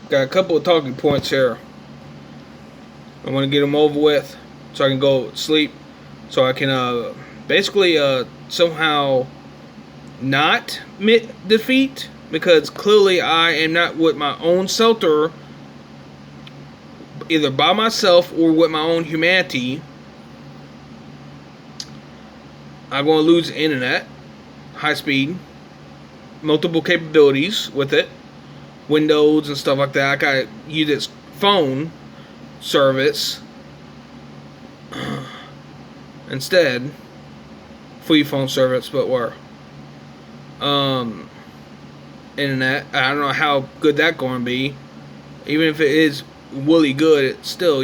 got a couple of talking points here. I want to get them over with so I can go sleep. So I can basically somehow not defeat, because clearly I am not with my own selter, either by myself or with my own humanity. I'm going to lose the internet, high speed, multiple capabilities with it, Windows and stuff like that. I gotta use its phone service instead. Free phone service, but where? Internet. I don't know how good that going to be. Even if it is really good, it's still,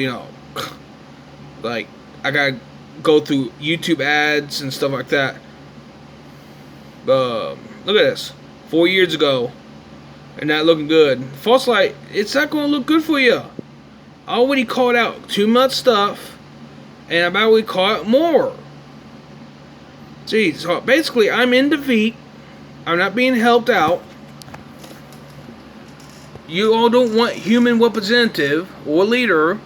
like, I gotta go through YouTube ads and stuff like that. Look at this. 4 years ago, and not looking good. False light, it's not going to look good for you. I already called out too much stuff, and I'm about to call out more. Jeez, so basically, I'm in defeat. I'm not being helped out. You all don't want human representative or leader.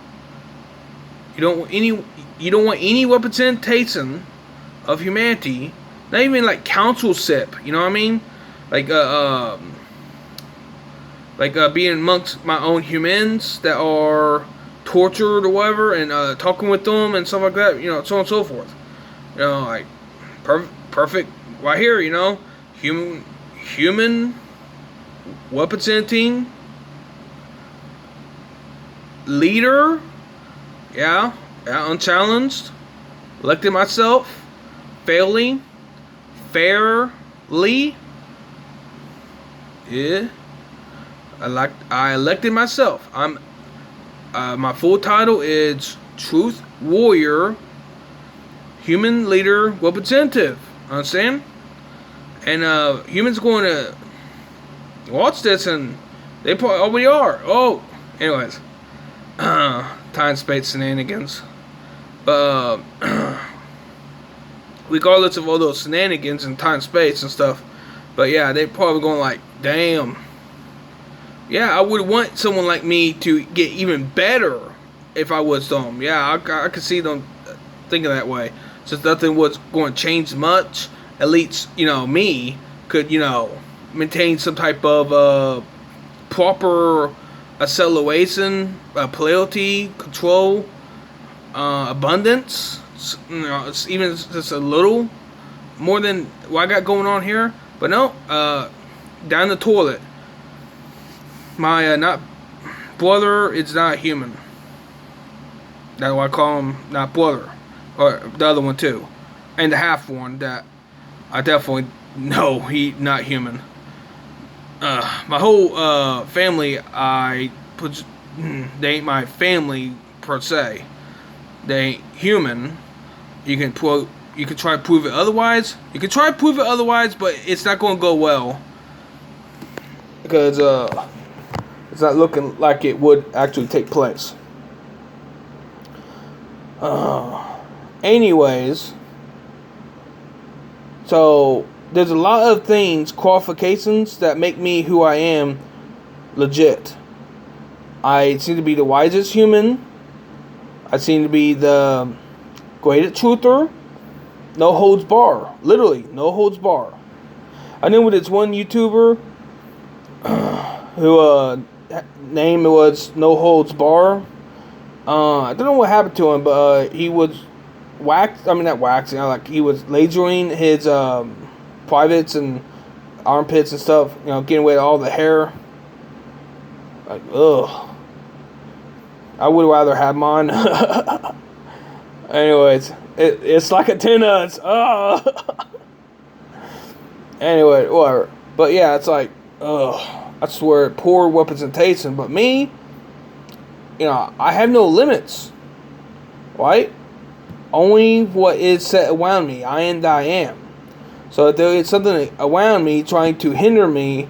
You don't want any representation of humanity. Not even like councilship. You know what I mean? Like being amongst my own humans that are tortured or whatever, and talking with them and stuff like that. So on and so forth. Like perfect right here. Human representing leader. Yeah, unchallenged. Elected myself. Fairly. Yeah. I elected myself. I'm my full title is Truth Warrior, Human Leader Representative. Understand? And humans going to watch this, and they probably already are. Oh, anyways, time space shenanigans. Regardless of all those shenanigans and time space and stuff, but yeah, they probably going like, damn. Yeah, I would want someone like me to get even better if I was them. Yeah, I could see them thinking that way. Since nothing was going to change much, at least, me could, maintain some type of proper acceleration, polarity, control, abundance. It's even just a little more than what I got going on here. But no, down the toilet. My not brother is not human. That's why I call him not brother, or the other one too, and the half one that I definitely know he not human. My whole family, they ain't my family per se. They ain't human. You can try to prove it otherwise. You can try to prove it otherwise, but it's not going to go well because it's not looking like it would actually take place. Anyways, so there's a lot of things, qualifications that make me who I am legit. I seem to be the wisest human. I seem to be the greatest truther. No holds bar. Literally, no holds bar. I knew with this one YouTuber who name was No Holds Bar. I don't know what happened to him, but he was not waxing. Like he was lasering his privates and armpits and stuff. Getting rid of all the hair. Like, ugh. I would rather have mine. Anyways, it's like a 10 nuts. Anyway, whatever. But yeah, it's like, ugh. I swear, poor representation. But me, I have no limits. Right? Only what is set around me. I am. So if there is something around me trying to hinder me,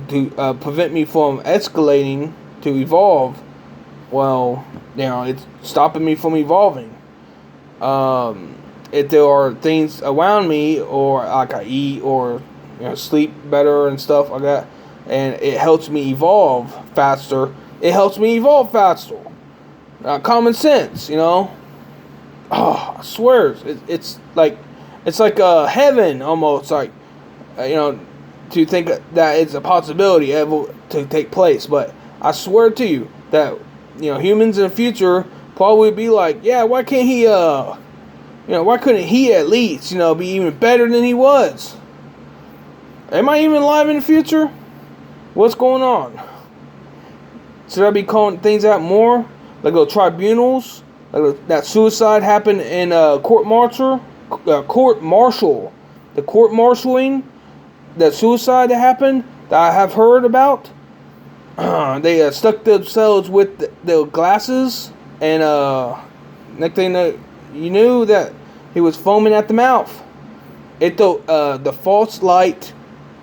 to prevent me from escalating, to evolve, well, it's stopping me from evolving. If there are things around me, or like I eat or sleep better and stuff like that, and it helps me evolve faster. It helps me evolve faster. Common sense, you know. Oh, I swear, it's like heaven almost. Like, you know, to think that it's a possibility to take place. But I swear to you that, you know, humans in the future probably be like, yeah, why can't he, why couldn't he at least, you know, be even better than he was? Am I even alive in the future? What's going on? Should I be calling things out more? Like the tribunals? Like that suicide happened in court martial? The court-martialing? That suicide that happened? That I have heard about? They stuck themselves with the glasses. And next thing that you knew that he was foaming at the mouth. The false light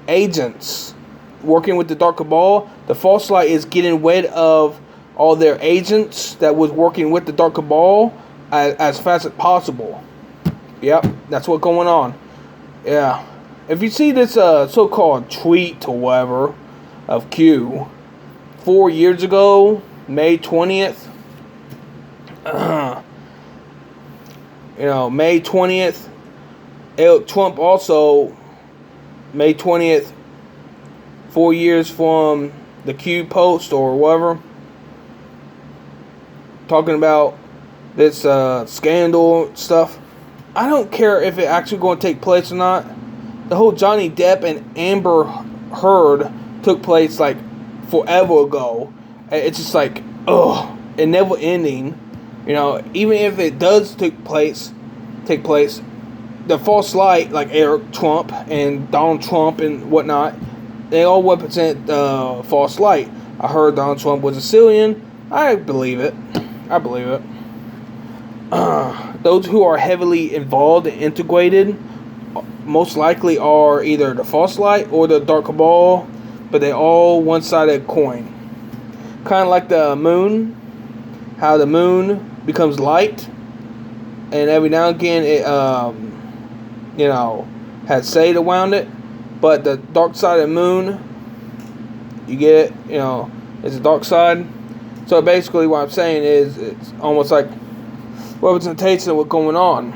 agents working with the dark cabal, the false light is getting rid of all their agents that was working with the dark cabal as fast as possible. Yep, that's what's going on. Yeah, if you see this so-called tweet or whatever of Q 4 years ago, May 20th, May 20th, Trump also May 20th, 4 years from the Q post or whatever, talking about this scandal stuff. I don't care if it actually going to take place or not. The whole Johnny Depp and Amber Heard took place like forever ago. It's just like, ugh, it never ending. You know, even if it does take place, the false light like Eric Trump and Donald Trump and whatnot, they all represent false light. I heard Donald Trump was a Sicilian. I believe it. Those who are heavily involved and integrated most likely are either the false light or the dark cabal, but they all one-sided coin. Kind of like the moon, how the moon becomes light, and every now and again it has shade around it. But the dark side of the moon, you get it, it's a dark side. So basically what I'm saying is it's almost like representation of what's going on.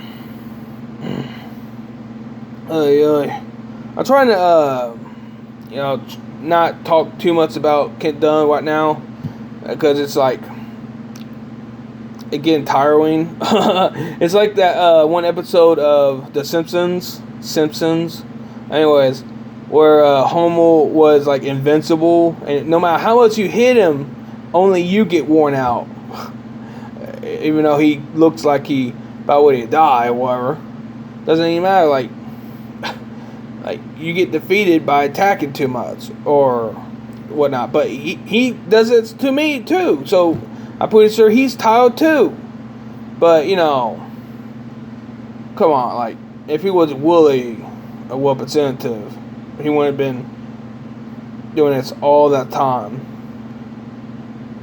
I'm trying to, not talk too much about Kent Dunn right now, because it's like, it getting tiring. It's like that one episode of The Simpsons. Anyways, where Homer was like invincible, and no matter how much you hit him, only you get worn out. Even though he looks like he about ready to die or whatever. Doesn't even matter, like you get defeated by attacking too much or whatnot. But he does it to me too. So I'm pretty sure he's tired too. But come on, like if he was really a representative, he wouldn't have been doing this all that time,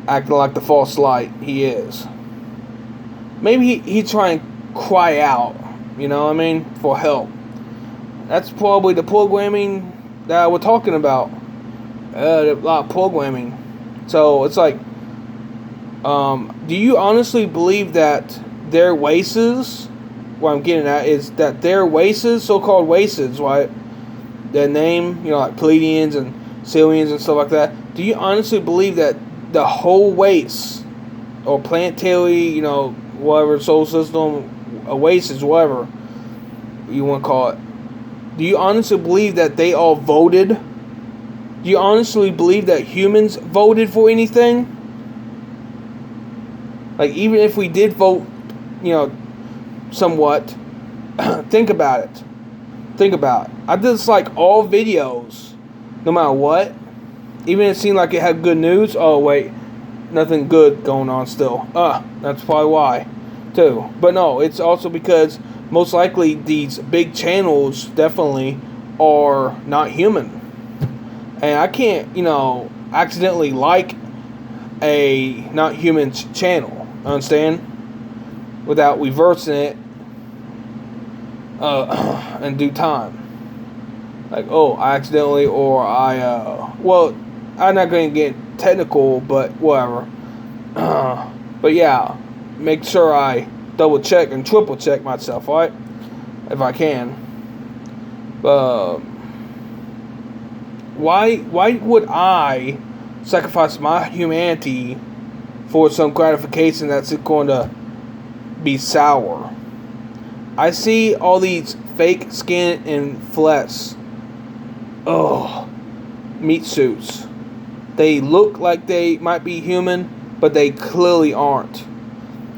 acting like the false light he is. Maybe he try and cry out, for help. That's probably the programming that we're talking about. A lot of programming. So it's like, do you honestly believe that their races, what I'm getting at is that their races, so-called races, right? Their name, like Pleiadians and Sicilians and stuff like that. Do you honestly believe that the whole race, or planetary, whatever, solar system, oasis, whatever you want to call it, do you honestly believe that they all voted? Do you honestly believe that humans voted for anything? Like, even if we did vote, somewhat, think about it. I did this like all videos, no matter what. Even if it seemed like it had good news. Oh, wait. Nothing good going on still. That's probably why, too. But no, it's also because most likely these big channels definitely are not human. And I can't, accidentally like a not human channel. Understand? Without reversing it in due time. like, oh, I accidentally, or well, I'm not going to get technical, but whatever. But yeah, make sure I double check and triple check myself, right? If I can. Why would I sacrifice my humanity for some gratification that's going to be sour? I see all these fake skin and flesh. Oh, meat suits. They look like they might be human, but they clearly aren't.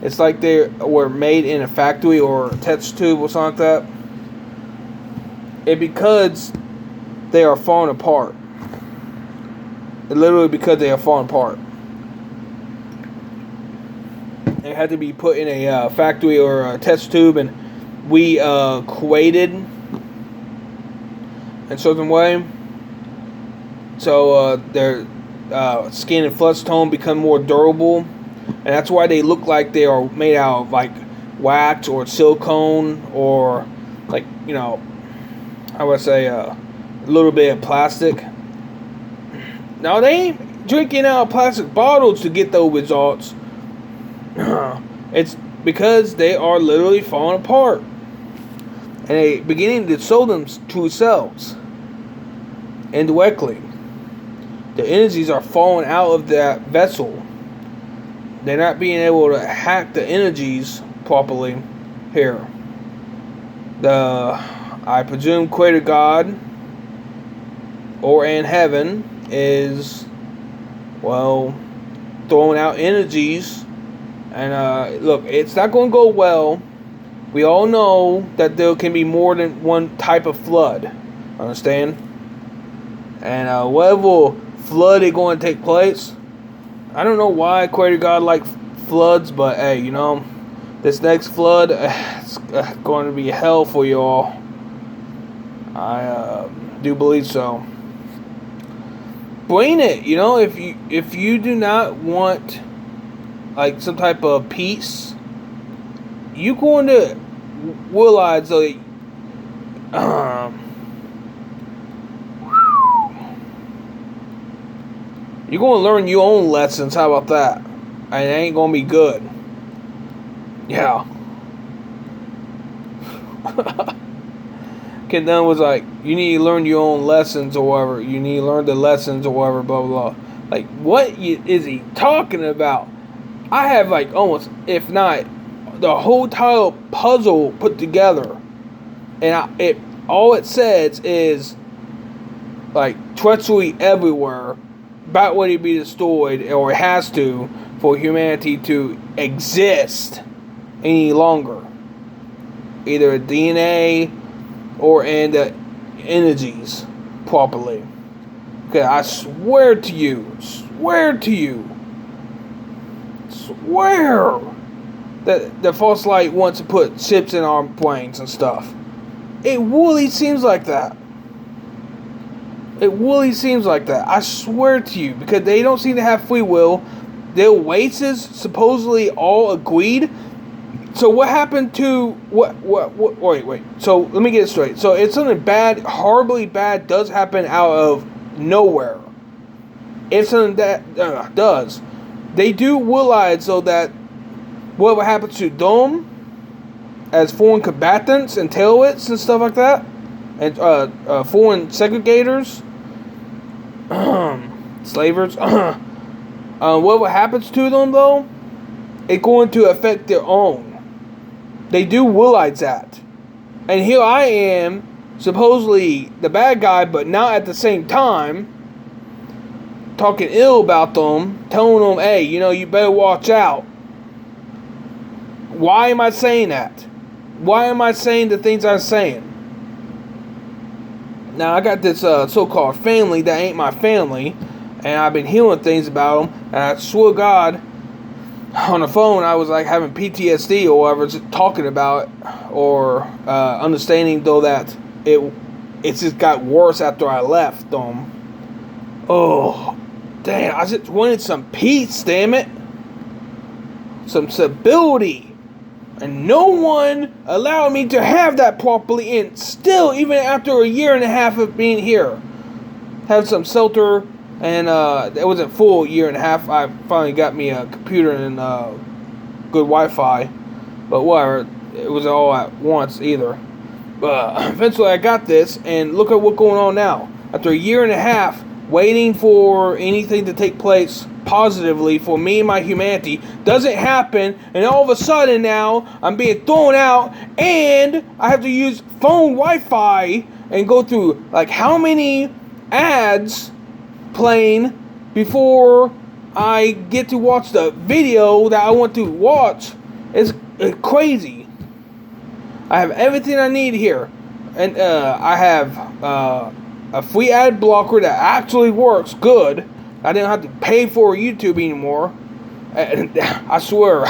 It's like they were made in a factory or a test tube or something like that. And because they are falling apart. Literally because they are falling apart. They had to be put in a factory or a test tube, and we created in a certain way. So their skin and flesh tone become more durable. And that's why they look like they are made out of like wax or silicone or like, you know, I would say a little bit of plastic. Now they ain't drinking out of plastic bottles to get those results. It's because they are literally falling apart. And they beginning to show them to themselves indirectly. The energies are falling out of that vessel. They're not being able to hack the energies properly here. I presume Creator God or in heaven is, well, throwing out energies. And look, it's not going to go well. We all know that there can be more than one type of flood. Understand? And whatever flood is going to take place, I don't know why Creator God likes floods, but hey, you know, this next flood, it's going to be hell for you all. I do believe so. Bring it, you know, if you do not want like some type of peace, you going to realize like you're going to learn your own lessons. How about that? And it ain't going to be good. Yeah. Kid Dunn was like, you need to learn your own lessons or whatever. You need to learn the lessons or whatever, blah, blah, blah. Like, what is he talking about? I have like almost, if not, the whole tile puzzle put together. And all it says is, like, treachery everywhere. About ready to be destroyed, or it has to, for humanity to exist any longer. Either DNA or in the energies properly. Okay, I swear to you, that the false light wants to put chips in our brains and stuff. It really seems like that. It really seems like that. I swear to you, because they don't seem to have free will. Their weights supposedly all agreed. So what happened to what? Wait. So let me get it straight. So it's something bad, horribly bad, does happen out of nowhere. It's something that does. They do realize so that whatever happens to them as foreign combatants and terrorists and stuff like that, and foreign segregators, slavers, whatever happens to them though, it's going to affect their own. They do realize that. And here I am, supposedly the bad guy, but not at the same time, talking ill about them, telling them, hey, you know, you better watch out. Why am I saying that? Why am I saying the things I'm saying? Now, I got this so-called family that ain't my family, and I've been hearing things about them, and I swear to God, on the phone, I was like having PTSD or whatever, just talking about it, or understanding though that it just got worse after I left them. Oh, damn, I just wanted some peace, damn it. Some stability. And no one allowed me to have that properly. And still, even after a year and a half of being here, had some shelter, and it wasn't full year and a half. I finally got me a computer and good Wi-Fi, but whatever. It wasn't all at once either. But eventually, I got this, and look at what's going on now. After a year and a half waiting for anything to take place positively for me and my humanity, doesn't happen, and all of a sudden now I'm being thrown out, and I have to use phone Wi-Fi and go through like how many ads playing before I get to watch the video that I want to watch. It's crazy. I have everything I need here, and I have a free ad blocker that actually works good. I didn't have to pay for YouTube anymore. And I swear,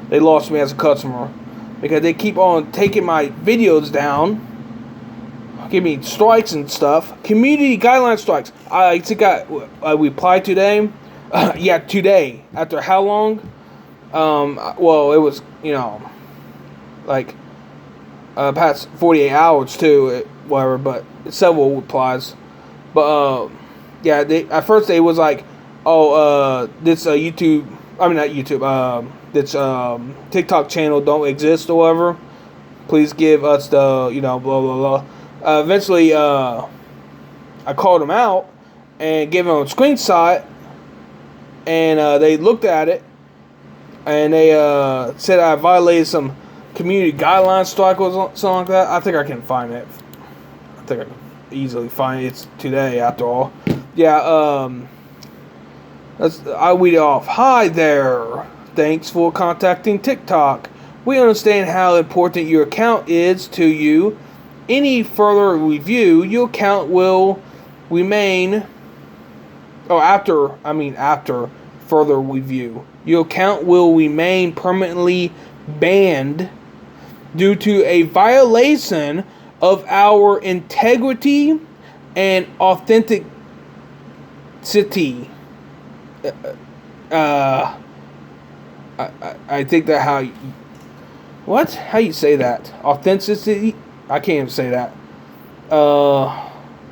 they lost me as a customer because they keep on taking my videos down, give me strikes and stuff. Community guideline strikes. I got a reply today. Yeah, today. After how long? Well, it was, like past 48 hours too, whatever. But several replies. But yeah, at first they was like, oh, this YouTube. I mean not YouTube. This TikTok channel don't exist or whatever. Please give us the blah blah blah. Eventually, I called them out and gave them a screenshot, and they looked at it, and they said I violated some community guidelines strike or something like that. I think I can find it. I think I can easily find it. It's today, after all. Yeah, I read it off. Hi there. Thanks for contacting TikTok. We understand how important your account is to you. Any further review, your account will remain. After further review, your account will remain permanently banned due to a violation of our integrity and authenticity. I think that how you say that? Authenticity? I can't even say that.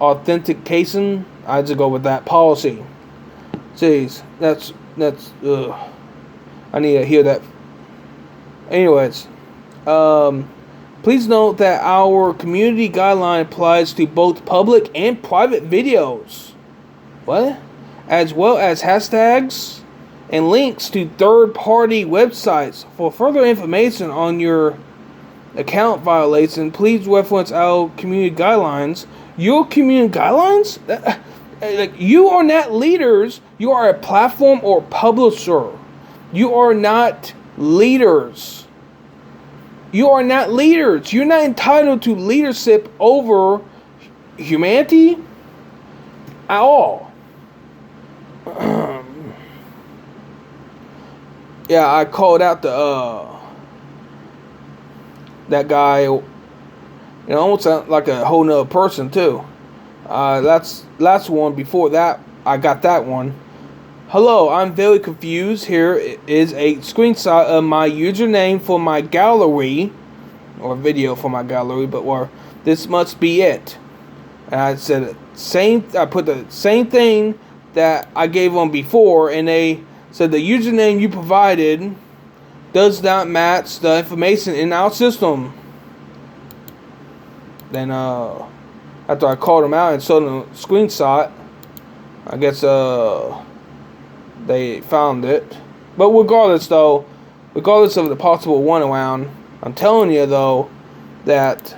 Authentication? I just go with that. Policy. Jeez, that's I need to hear that. Anyways, please note that our community guideline applies to both public and private videos. What? As well as hashtags and links to third-party websites. For further information on your account violation, please reference our community guidelines. Your community guidelines? Like, you are not leaders. You are a platform or publisher. You are not leaders. You are not leaders. You're not entitled to leadership over humanity at all. Yeah, I called out that guy. Almost sound like a whole nother person too. That's one. Before that, I got that one. Hello, I'm very confused. Here is a screenshot of my username for my gallery, or video for my gallery. But this must be it. And I said I put the same thing that I gave them before, and they said the username you provided does not match the information in our system. Then after I called them out and showed them a screenshot, I guess they found it. But regardless of the possible runaround, I'm telling you though that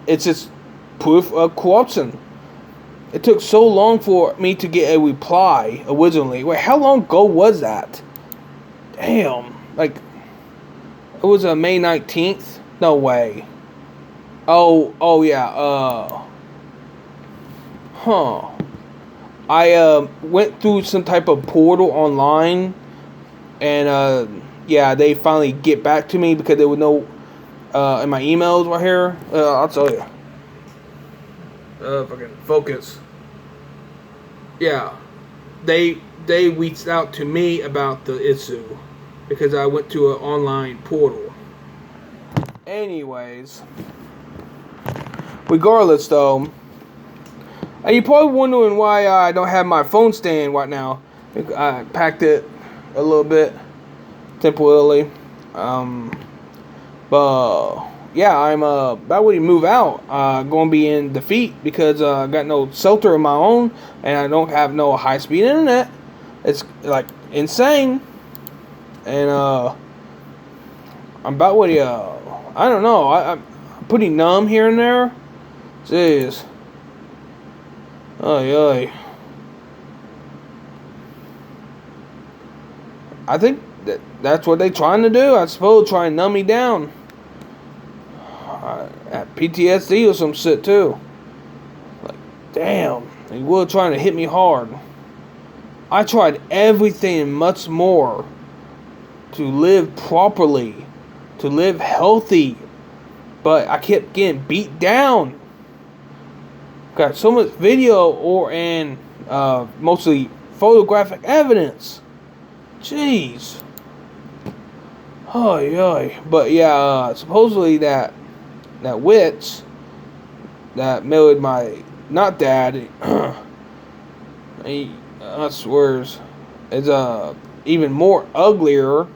it's just proof of corruption. It took so long for me to get a reply originally. Wait, how long ago was that? Damn. Like, it was May 19th? No way. Oh yeah. I went through some type of portal online, and yeah, they finally get back to me because there was no in my emails right here. I'll tell you. Fucking focus. Yeah, they reached out to me about the issue because I went to an online portal. Anyways, regardless though, and you're probably wondering why I don't have my phone stand right now. I packed it a little bit temporarily. But yeah, I'm about ready to move out. Going to be in defeat because I got no shelter of my own, and I don't have no high-speed internet. It's like insane, and I'm about ready. I don't know. I'm pretty numb here and there. Jeez. Oy, oy. I think that's what they're trying to do. I suppose try and numb me down. At PTSD or some shit too. Like, damn, they were trying to hit me hard. I tried everything and much more to live properly, to live healthy, but I kept getting beat down. Got so much video and mostly photographic evidence. Jeez. Oh, but yeah, supposedly that witch that married my not dad, I swears, is even more uglier,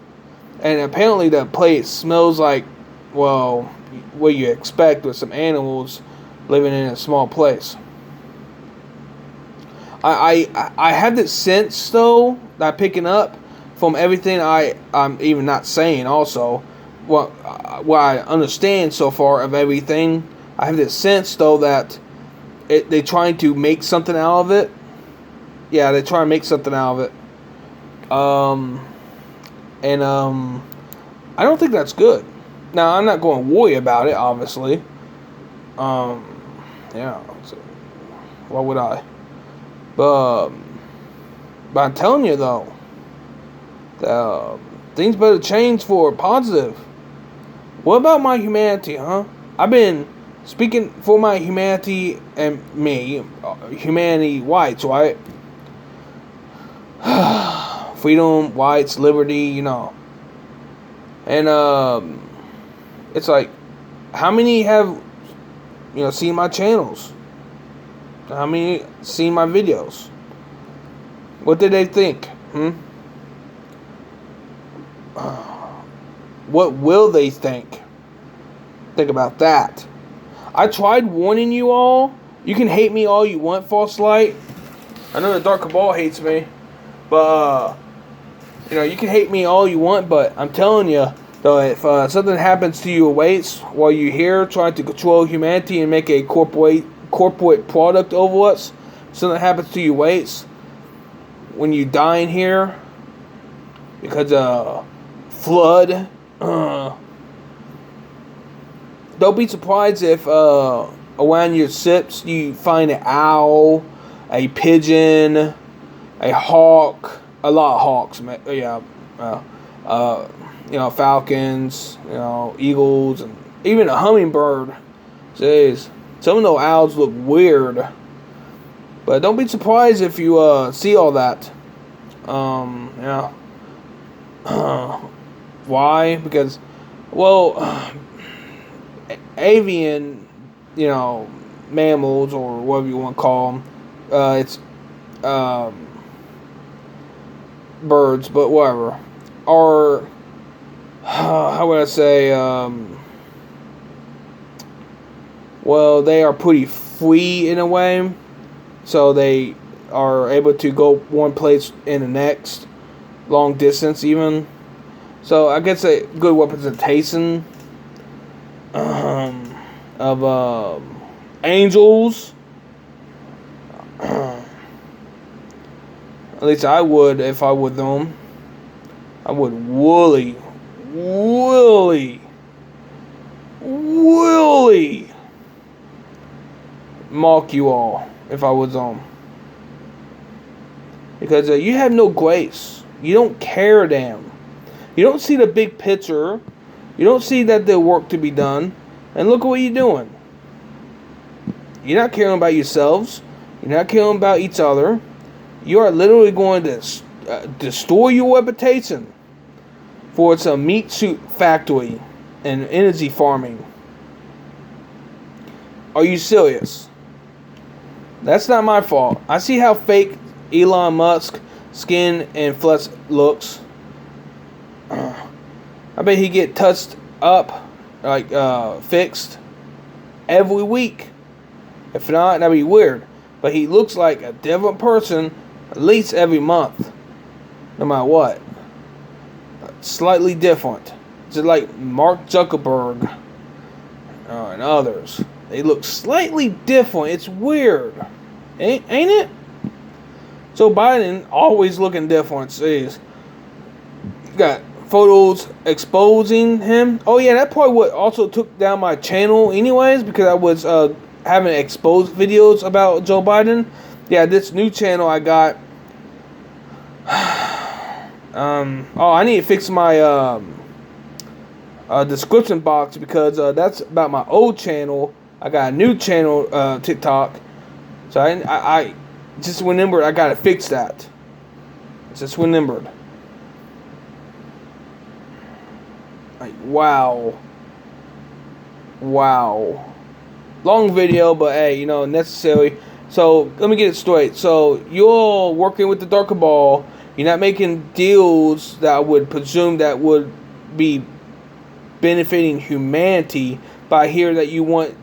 and apparently the place smells like, well, what you expect with some animals living in a small place. I have this sense though that I'm picking up from everything I'm even not saying. Also, what I understand so far of everything, I have this sense though that they're trying to make something out of it. Yeah, they try to make something out of it. I don't think that's good. Now, I'm not going to worry about it, obviously. Yeah. So, why would I? But I'm telling you though, things better change for positive. What about my humanity, huh? I've been speaking for my humanity and me, humanity, whites, right? Freedom, whites, liberty, you know. And it's like, how many have, seen my channels? How many seen my videos? What did they think? What will they think? Think about that. I tried warning you all. You can hate me all you want, false light. I know the Dark Cabal hates me. But, you can hate me all you want, but I'm telling you, though, if something happens to your weights while you're here trying to control humanity and make a corporate product over us, something happens to your weights when you die in here because flood, don't be surprised if around your sips you find an owl, a pigeon, a hawk, a lot of hawks, yeah, falcons, eagles, and even a hummingbird. Jeez, some of those owls look weird, but don't be surprised if you see all that. Why? Because, well, avian, mammals or whatever you want to call them, it's birds, but whatever, are, how would I say, well, they are pretty free in a way, so they are able to go one place in the next, long distance even, so I guess a good representation of angels. At least I would if I were them. I would woolly mock you all if I was them. Because you have no grace. You don't care a damn. You don't see the big picture. You don't see that there's work to be done. And look at what you're doing. You're not caring about yourselves. You're not caring about each other. You are literally going to destroy your reputation for its a meat suit factory and energy farming. Are you serious? That's not my fault. I see how fake Elon Musk skin and flesh looks. I bet he get touched up, like fixed every week. If not, that'd be weird. But he looks like a different person at least every month, no matter what. Slightly different. Just like Mark Zuckerberg and others. They look slightly different. It's weird. Ain't it? Joe Biden always looking different. Jeez. Got photos exposing him. Oh yeah, that probably what also took down my channel anyways, because I was having exposed videos about Joe Biden. Yeah, this new channel I got. Oh, I need to fix my description box, because that's about my old channel. I got a new channel, TikTok. So I just remembered I gotta fix that. Just remembered. Like, wow. Long video, but hey, necessary. So let me get it straight. So you're working with the Darker Ball. You're not making deals that I would presume that would be benefiting humanity. But I hear that you want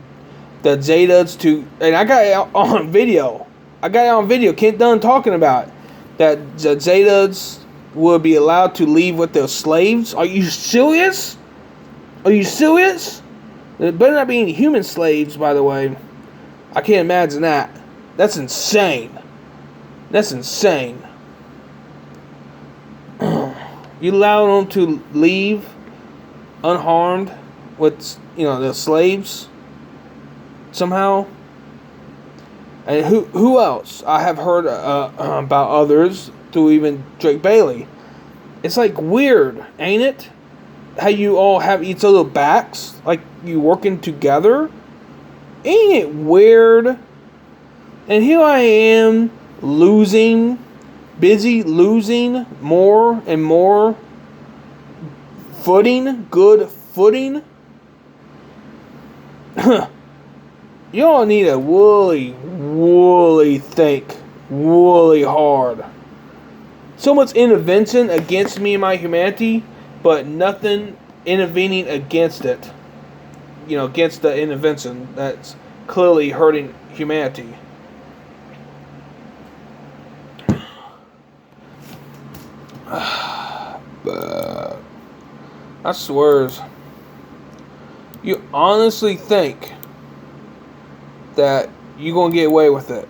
the Zetas to, and I got it on video. Kent Dunn talking about that the Zetas will be allowed to leave with their slaves. Are you serious? There better not be any human slaves, by the way. I can't imagine that. That's insane. You allow them to leave unharmed with, their slaves somehow. And who else? I have heard about others through even Drake Bailey. It's like weird, ain't it? How you all have each other backs, like you working together. Ain't it weird? And here I am busy losing more and more good footing. Y'all need to really think really hard. So much intervention against me and my humanity, but nothing intervening against it. Against the intervention that's clearly hurting humanity. I swears. You honestly think that you're gonna get away with it?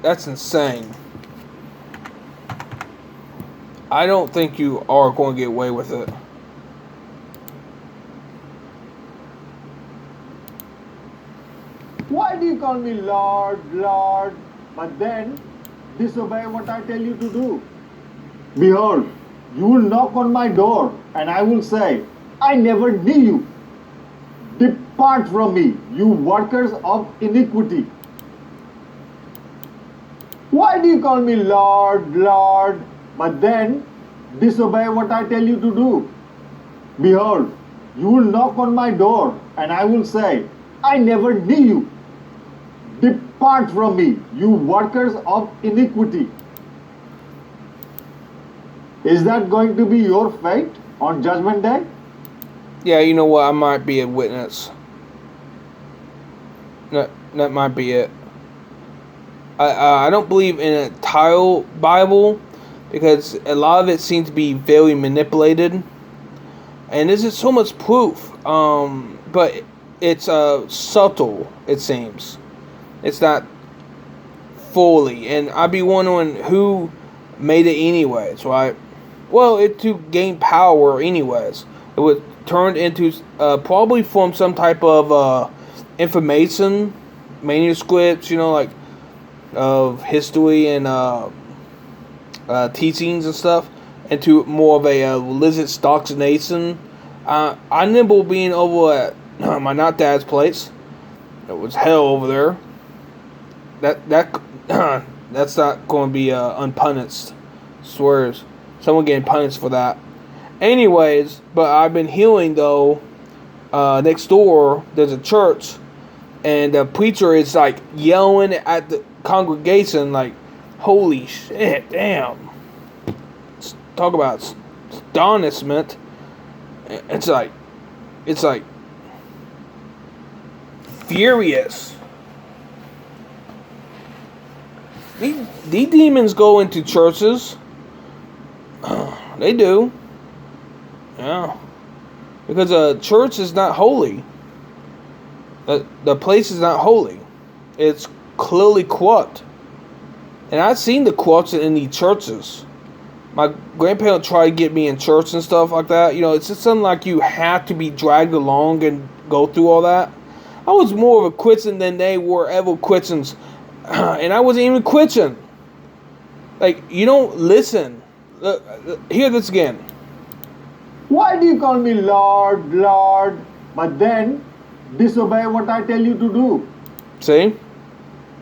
That's insane. I don't think you are going to get away with it. Why do you call me Lord, Lord, but then disobey what I tell you to do? Behold, you will knock on my door, and I will say, I never knew you. Depart from me, you workers of iniquity. Why do you call me Lord, Lord, but then disobey what I tell you to do? Behold, you will knock on my door, and I will say, I never knew you. Depart from me, you workers of iniquity. Is that going to be your fate on Judgment Day? Yeah, you know what? I might be a witness. That might be it. I don't believe in a tile Bible, because a lot of it seems to be very manipulated, and this is so much proof. But it's subtle. It seems it's not fully, and I'd be wondering who made it anyways, right? Well, it to gain power anyways. It was turned into probably from some type of information manuscripts, like of history and teachings and stuff, into more of a religious indoctrination. I remember being over at my not dad's place. It was hell over there. That's not going to be unpunished. Swears. Someone getting punished for that. Anyways, but I've been healing though. Next door, there's a church, and the preacher is like yelling at the congregation, like, "Holy shit, damn!" Talk about astonishment. It's like furious. These demons go into churches. They do. Yeah. Because a church is not holy. The place is not holy. It's clearly corrupt. And I've seen the corruption in these churches. My grandparents tried to get me in church and stuff like that. You know, it's just something like you have to be dragged along and go through all that. I was more of a Christian than they were ever Christians. And I wasn't even Christian. Like, you don't listen. Hear this again. Why do you call me Lord, Lord, but then disobey what I tell you to do? See?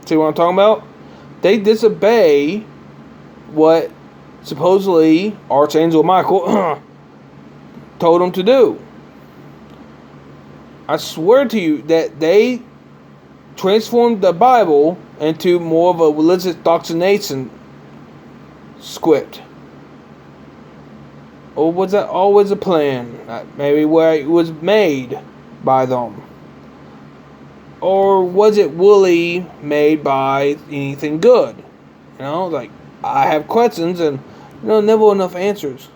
See what I'm talking about? They disobey what supposedly Archangel Michael told them to do. I swear to you that they transformed the Bible into more of a religious doctrination script. Or was that always a plan? Maybe where it was made by them. Or was it really made by anything good? You know, like, I have questions and, you know, never enough answers.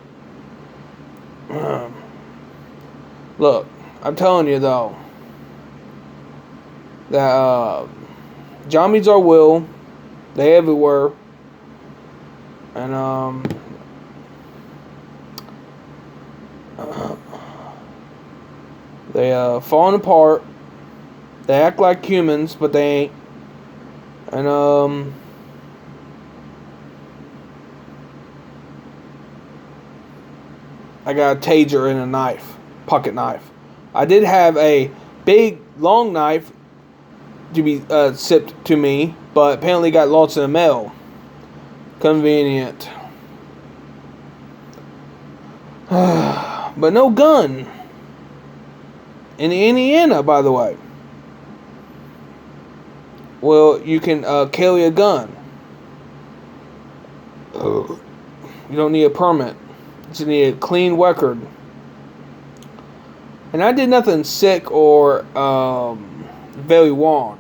Look, I'm telling you though, that zombies are real. They everywhere. And they falling apart. They act like humans, but they ain't. And I got a taser and a knife, pocket knife. I did have a big long knife to be shipped to me, but apparently got lost in the mail. Convenient. But no gun. In Indiana, by the way. Well, you can carry a gun. You don't need a permit. You just need a clean record. And I did nothing sick or very wrong.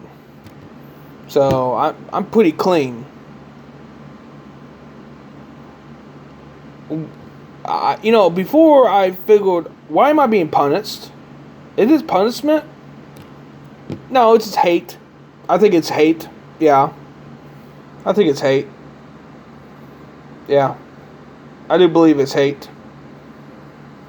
So I'm pretty clean. Before I figured, why am I being punished? Is this punishment? No, it's just hate. I think it's hate. Yeah. I think it's hate. Yeah. I do believe it's hate.